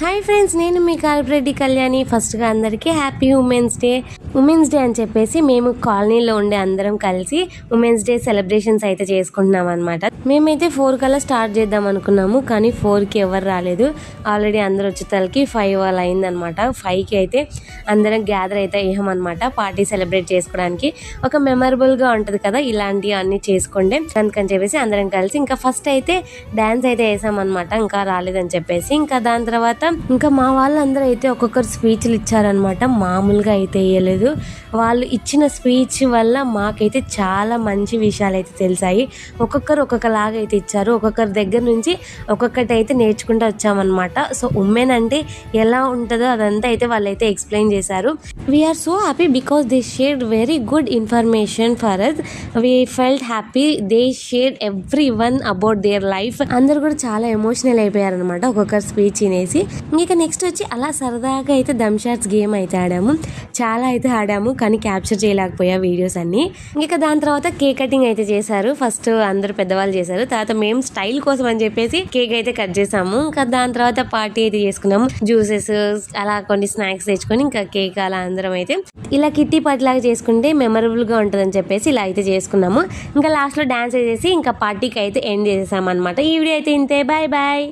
Hi friends, నేను మీ కాల్రెడ్డి కళ్యాణి. ఫస్ట్గా అందరికీ happy women's day. Women's day అని చెప్పేసి మేము కాలనీలో ఉండే అందరం కలిసి ఉమెన్స్ డే సెలబ్రేషన్స్ అయితే చేసుకుంటున్నాం అనమాట. మేమైతే 4 కల్లా స్టార్ట్ చేద్దాం అనుకున్నాము, కానీ 4కి ఎవరు రాలేదు. ఆల్రెడీ అందరు వచ్చేసరికి 5 అలా అయిందనమాట. 5కి అయితే అందరం గ్యాదర్ అయితే అయ్యామన్నమాట పార్టీ సెలబ్రేట్ చేసుకోవడానికి. ఒక మెమరబుల్గా ఉంటుంది కదా ఇలాంటివి అన్నీ చేసుకోండి అందుకని చెప్పేసి అందరం కలిసి ఇంకా ఫస్ట్ అయితే డ్యాన్స్ అయితే వేసామన్నమాట. ఇంకా రాలేదని చెప్పేసి ఇంకా దాని తర్వాత ఇంకా మా వాళ్ళందరూ అయితే ఒక్కొక్కరు స్పీచ్లు ఇచ్చారనమాట. మామూలుగా అయితే వేయలేదు. వాళ్ళు ఇచ్చిన స్పీచ్ వల్ల మాకైతే చాలా మంచి విషయాలు అయితే తెలిసాయి. ఒక్కొక్కరు ఒక్కొక్కలాగా అయితే ఇచ్చారు. ఒక్కొక్కరి దగ్గర నుంచి ఒక్కొక్కటి అయితే నేర్చుకుంటూ వచ్చామన్నమాట. సో ఉమెన్ అంటే ఎలా ఉంటుందో అదంతా అయితే వాళ్ళైతే ఎక్స్ప్లెయిన్ చేశారు. We are so happy because they shared very good information for us. We felt happy. They shared every one about their life. అందరు కూడా చాలా ఎమోషనల్ అయిపోయారనమాట ఒక్కొక్కరు స్పీచ్ వినేసి. ఇంకా నెక్స్ట్ వచ్చి అలా సరదాగా అయితే దమ్ షాట్స్ గేమ్ అయితే ఆడాము. చాలా అయితే ఆడాము, కానీ క్యాప్చర్ చేయలేకపోయా వీడియోస్ అన్ని. ఇంకా దాని తర్వాత కేక్ కటింగ్ అయితే చేశారు. ఫస్ట్ అందరు పెద్దవాళ్ళు చేశారు, తర్వాత మేము స్టైల్ కోసం అని చెప్పేసి కేక్ అయితే కట్ చేసాము. ఇంకా దాని తర్వాత పార్టీ అయితే చేసుకున్నాము. జ్యూసెస్ అలా కొన్ని స్నాక్స్ తెచ్చుకొని ఇంకా కేక్ అలా అందరం అయితే ఇలా కిట్టి పార్టీ లాగా చేసుకుంటే మెమరబుల్ గా ఉంటుందని చెప్పేసి ఇలా అయితే చేసుకున్నాము. ఇంకా లాస్ట్ లో డాన్స్ వేసేసి ఇంకా పార్టీకి అయితే ఎండ్ చేసేసాం అనమాట. ఈ వీడియో అయితే ఇంతే. Bye bye.